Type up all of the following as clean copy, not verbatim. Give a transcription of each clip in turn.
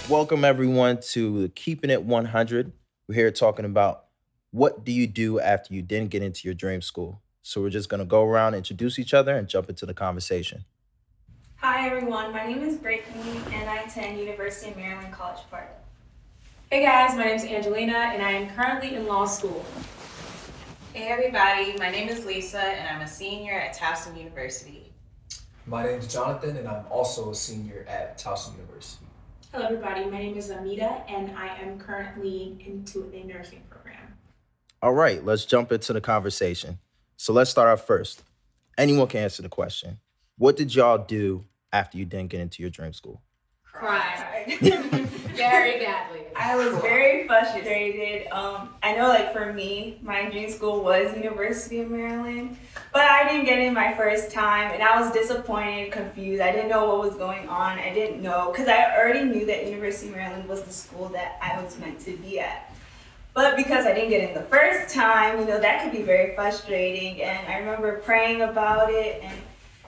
Welcome everyone to Keeping It 100. We're here talking about what do you do after you didn't get into your dream school. So we're just going to go around, introduce each other, and jump into the conversation. Hi everyone, my name is Brittany and I attend University of Maryland College Park. Hey guys, my name is Angelina and I am currently in law school. Hey everybody, my name is Lisa and I'm a senior at Towson University. My name is Jonathan and I'm also a senior at Towson University. Hello everybody, my name is Amita and I am currently into a nursing program. All right, let's jump into the conversation. So let's start off first. Anyone can answer the question. What did y'all do after you didn't get into your dream school? Cried. Very badly. I was very frustrated. I know for me, my dream school was University of Maryland, but I didn't get in my first time and I was disappointed, confused. I didn't know what was going on. I didn't know, because I already knew that University of Maryland was the school that I was meant to be at. But because I didn't get in the first time, that could be very frustrating. And I remember praying about it and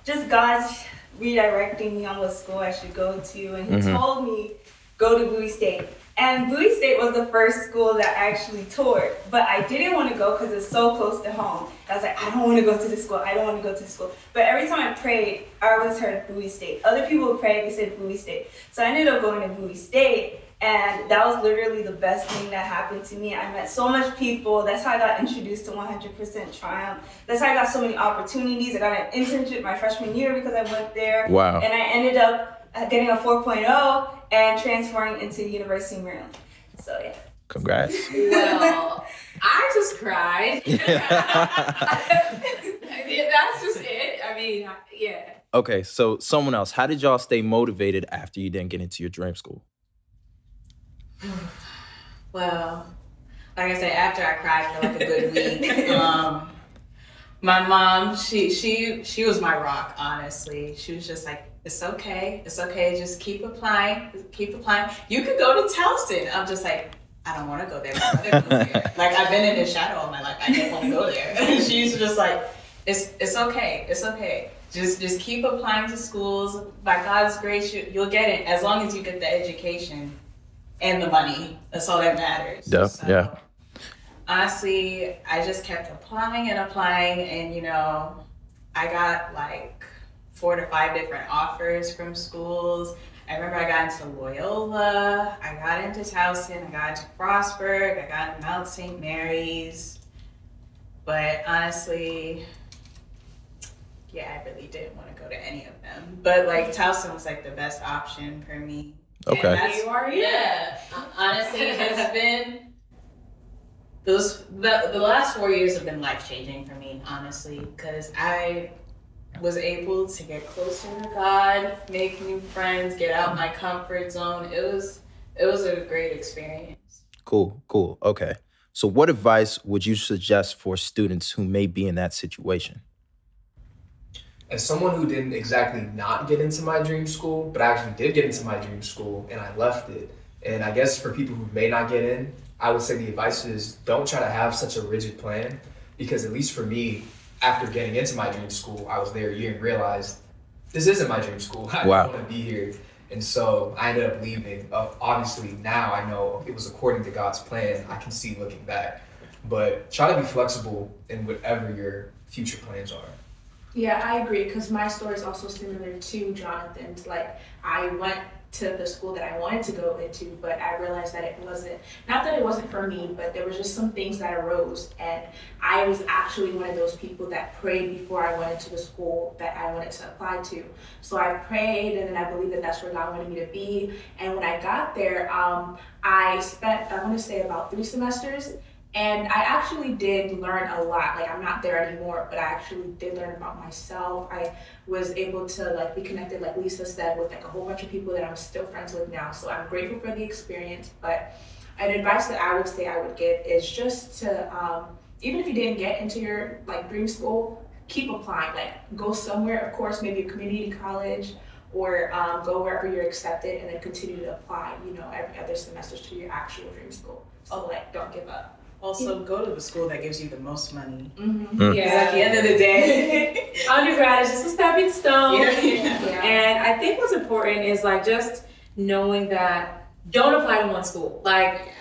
just God redirecting me on what school I should go to. And he told me, go to Bowie State. And Bowie State was the first school that I actually toured. But I didn't want to go because it's so close to home. I was like, I don't want to go to this school. I don't want to go to this school. But every time I prayed, I always heard Bowie State. Other people would pray, they said Bowie State. So I ended up going to Bowie State. And that was literally the best thing that happened to me. I met so much people. That's how I got introduced to 100% Triumph. That's how I got so many opportunities. I got an internship my freshman year because I went there. Wow. And I ended up getting a 4.0 and transferring into the University of Maryland. So yeah. Congrats. Well, I just cried. That's just it. Yeah. Okay, so someone else. How did y'all stay motivated after you didn't get into your dream school? Well, like I said, after I cried for a good week, my mom, she was my rock, honestly. She was just like, it's okay, just keep applying. You could go to Towson. I'm just like, I don't want to go there. My mother goes there. I've been in the shadow all my life. I didn't want to go there. And she's just like, it's okay. Just keep applying to schools. By God's grace, you'll get it as long as you get the education and the money. That's all that matters. Yeah. Honestly, I just kept applying and I got 4 to 5 different offers from schools. I remember I got into Loyola, I got into Towson, I got into Frostburg, I got into Mount St. Mary's. But honestly, I really didn't want to go to any of them. But Towson was the best option for me. Okay. You are, Yeah. Honestly, it's been the last 4 years have been life-changing for me, honestly, because I was able to get closer to God, make new friends, get out my comfort zone. It was a great experience. Cool. Okay. So what advice would you suggest for students who may be in that situation? As someone who didn't exactly not get into my dream school, but actually did get into my dream school and I left it. And I guess for people who may not get in, I would say the advice is don't try to have such a rigid plan, because at least for me, after getting into my dream school, I was there a year and realized this isn't my dream school. I Wow. don't want to be here. And so I ended up leaving. Obviously now I know it was according to God's plan. I can see looking back, but try to be flexible in whatever your future plans are. Yeah, I agree, because my story is also similar to Jonathan's. I went to the school that I wanted to go into, but I realized that it wasn't, not that it wasn't for me, but there was just some things that arose, and I was actually one of those people that prayed before I went into the school that I wanted to apply to. So I prayed, and then I believed that that's where God wanted me to be, and when I got there, I spent, I want to say about 3 semesters. And I actually did learn a lot. I'm not there anymore, but I actually did learn about myself. I was able to be connected, like Lisa said, with a whole bunch of people that I'm still friends with now. So I'm grateful for the experience. But an advice that I would say I would give is just to, even if you didn't get into your dream school, keep applying. Go somewhere, of course, maybe a community college, or go wherever you're accepted, and then continue to apply, every other semester to your actual dream school. So don't give up. Also, go to the school that gives you the most money. Mm-hmm. Yeah. At the end of the day, undergrad is just a stepping stone. Yeah. And I think what's important is just knowing that don't apply to one school. Like,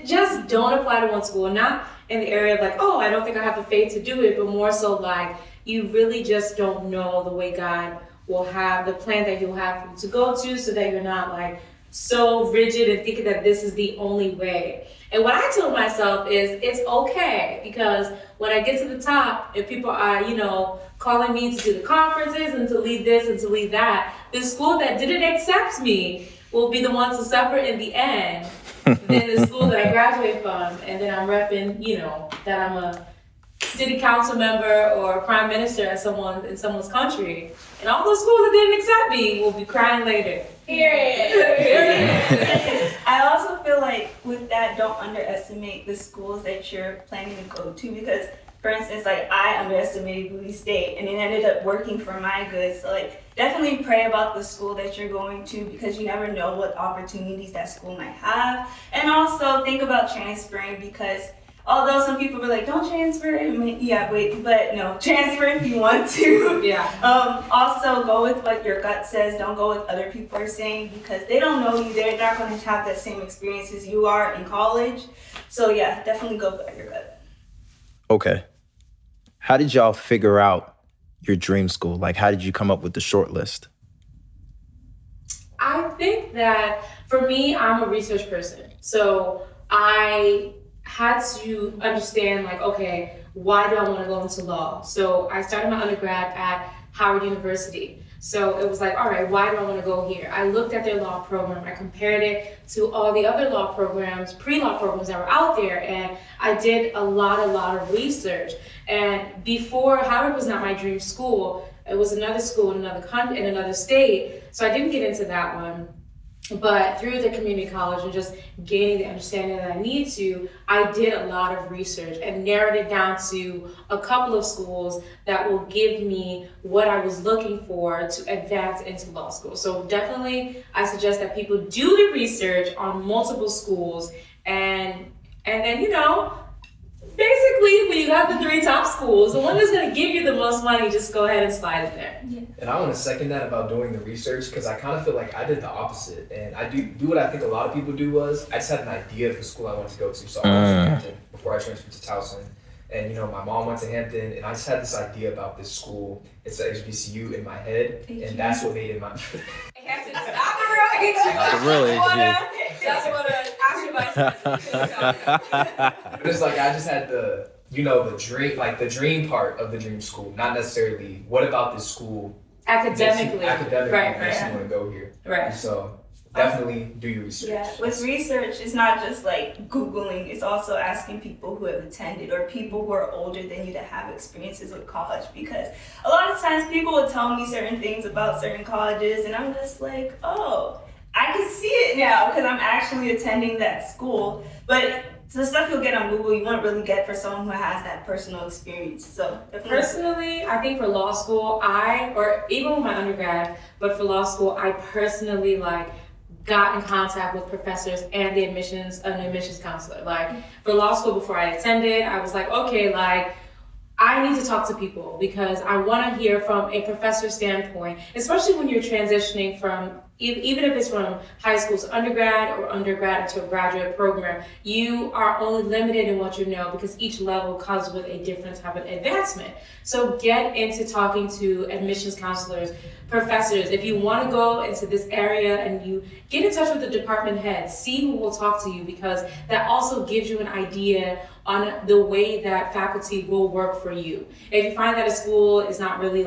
just don't apply to one school. Not in the area of like, oh, I don't think I have the faith to do it, but more so like, you really just don't know the way God will have the plan that He'll have for you to go to, so that you're not like so rigid and thinking that this is the only way. And what I told myself is it's okay, because when I get to the top, if people are, calling me to do the conferences and to lead this and to lead that, the school that didn't accept me will be the ones to suffer in the end than the school that I graduate from. And then I'm repping, that I'm a city council member or a prime minister in someone's country. And all those schools that didn't accept me will be crying later. I also feel like with that, don't underestimate the schools that you're planning to go to, because for instance, like I underestimated Bowie State and it ended up working for my good. So like definitely pray about the school that you're going to, because you never know what opportunities that school might have. And also think about transferring, because although some people were like, don't transfer, but no, transfer if you want to. Yeah. Also go with what your gut says, don't go with other people are saying, because they don't know you, they're not going to have that same experience as you are in college. So yeah, definitely go with your gut. Okay. How did y'all figure out your dream school? Like, how did you come up with the short list? I think that for me, I'm a research person. So I had to understand, like, okay, why do I want to go into law? So I started my undergrad at Howard University. So it was like, all right, why do I want to go here? I looked at their law program. I compared it to all the other law programs, pre-law programs that were out there. And I did a lot of research. And before, Howard was not my dream school. It was another school in another country, in another state. So I didn't get into that one. But through the community college and just gaining the understanding that I need to, I did a lot of research and narrowed it down to a couple of schools that will give me what I was looking for to advance into law school. So definitely, I suggest that people do the research on multiple schools, and then, basically, when you have the 3 top schools, the one that's going to give you the most money, just go ahead and slide it there. Yeah. And I want to second that about doing the research, because I kind of feel like I did the opposite. And I do what I think a lot of people do was, I just had an idea of the school I wanted to go to. So I went to Hampton before I transferred to Towson. And, my mom went to Hampton, and I just had this idea about this school. It's a HBCU in my head, and that's what made it my... Hampton, stop the real But it's like, I just had the dream, like the dream part of the dream school, not necessarily what about this school academically right, makes you want to go here. Right. So definitely do your research. Yeah, with research, it's not just like Googling, it's also asking people who have attended or people who are older than you that have experiences with college, because a lot of times people will tell me certain things about certain colleges and I'm just like, oh, I can see it now because I'm actually attending that school. But the stuff you'll get on Google, you won't really get for someone who has that personal experience. So definitely. Personally, I think for law school, or even with my undergrad, but for law school, I personally got in contact with professors and an admissions counselor. Like for law school, before I attended, I was like, okay, I need to talk to people because I want to hear from a professor standpoint, especially when you're transitioning from, even if it's from high school to undergrad or undergrad to a graduate program, you are only limited in what you know because each level comes with a different type of advancement. So get into talking to admissions counselors, professors. If you want to go into this area and you get in touch with the department head, see who will talk to you, because that also gives you an idea on the way that faculty will work for you. If you find that a school is not really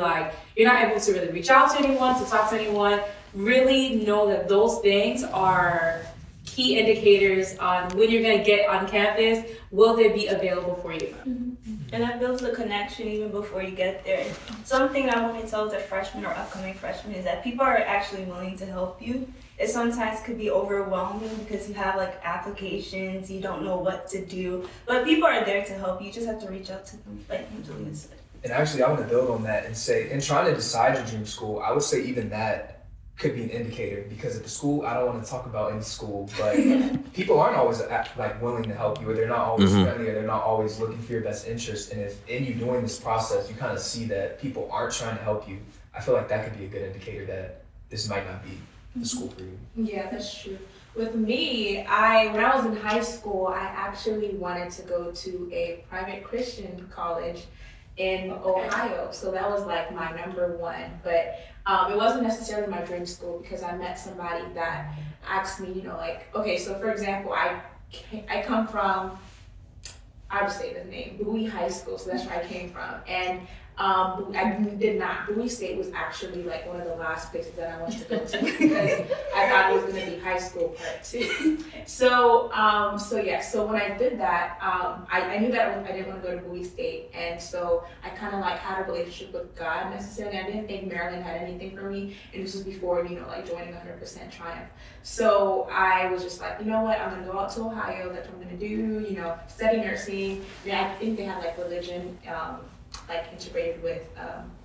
you're not able to really reach out to anyone, to talk to anyone, really know that those things are key indicators on when you're going to get on campus. Will they be available for you? Mm-hmm. And that builds a connection even before you get there. Something I want to tell the freshmen or upcoming freshmen is that people are actually willing to help you. It sometimes could be overwhelming because you have applications, you don't know what to do, but people are there to help you. You just have to reach out to them, like Angelina said. And actually, I want to build on that and say, in trying to decide your dream school, I would say even that could be an indicator, because at the school, I don't want to talk about any school, but people aren't always willing to help you, or they're not always friendly, or they're not always looking for your best interest. And if in you doing this process, you kind of see that people aren't trying to help you, I feel like that could be a good indicator that this might not be the school for you. Yeah, that's true. With me, when I was in high school, I actually wanted to go to a private Christian college in Ohio. So that was like my number one. But it wasn't necessarily my dream school because I met somebody that asked me, like, okay, so for example, I come from, I'll just say the name, Bowie High School, so that's where I came from. And I did not. Bowie State was actually like one of the last places that I wanted to go to because I thought it was going to be high school part two. So when I did that, I knew that I didn't want to go to Bowie State, and so I kind of like had a relationship with God necessarily. I didn't think Maryland had anything for me, and this was before like joining 100% Triumph. So I was just like, you know what, I'm going to go out to Ohio. That's what I'm going to do. Study nursing. I think they have like religion. Like integrated with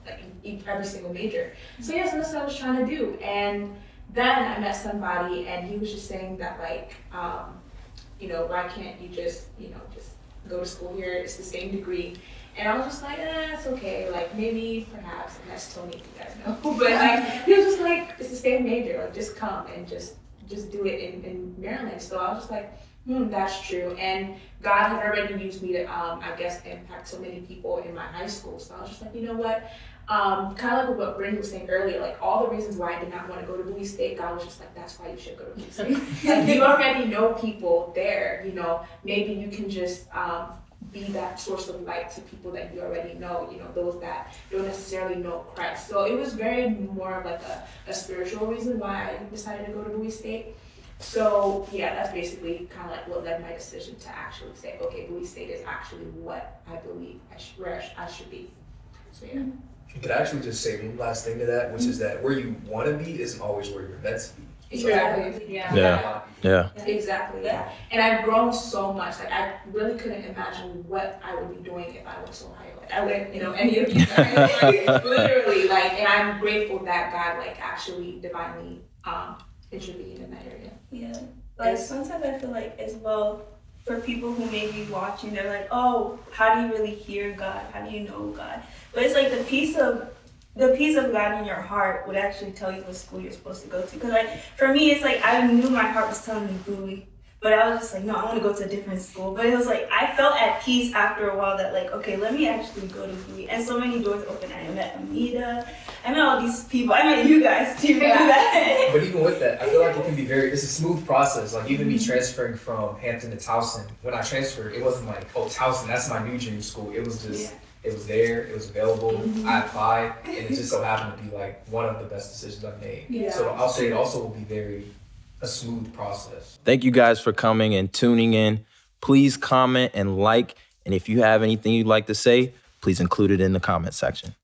like every single major. So yes, that's what I was trying to do. And then I met somebody and he was just saying that like, why can't you just go to school here? It's the same degree. And I was just like, it's okay. Like maybe, perhaps, and that's Tony, if you guys know. But like, he was just like, it's the same major. Like just come and just do it in Maryland. So I was just like, that's true. And God had already used me to, I guess, impact so many people in my high school. So I was just like, you know what? Kind of like what Brittany was saying earlier, like all the reasons why I did not want to go to Bowie State, God was just like, that's why you should go to Bowie State. Like you already know people there, maybe you can just be that source of light to people that you already know, those that don't necessarily know Christ. So it was very more of like a spiritual reason why I decided to go to Bowie State. So yeah, that's basically kind of like what led my decision to actually say, okay, Bowie State is actually what I believe where I should be. So yeah. You could actually just say one last thing to that, which is that where you want to be isn't always where you're meant to be. Exactly. Yeah. Exactly. Yeah. And I've grown so much. Like I really couldn't imagine what I would be doing if I went to Ohio. Like I wouldn't, any of these like, literally, like, and I'm grateful that God like actually divinely intervened in that area. Yeah. Like sometimes I feel like as well, for people who may be watching, they're like, oh, how do you really hear God? How do you know God? But it's like the peace of God in your heart would actually tell you what school you're supposed to go to. Because like for me, it's like I knew my heart was telling me Bowie, but I was just like, no, I want to go to a different school. But it was like I felt at peace after a while that like, okay, let me actually go to Bowie. And so many doors opened. I met Amita. I met all these people. I met you guys too. But even with that, I feel like it can be it's a smooth process. Like even me transferring from Hampton to Towson, when I transferred, it wasn't like, oh, Towson, that's my new dream school. It was just, It was there, it was available, I applied, and it just so happened to be like one of the best decisions I've made. Yeah. So I'll say it also will be a smooth process. Thank you guys for coming and tuning in. Please comment and like, and if you have anything you'd like to say, please include it in the comment section.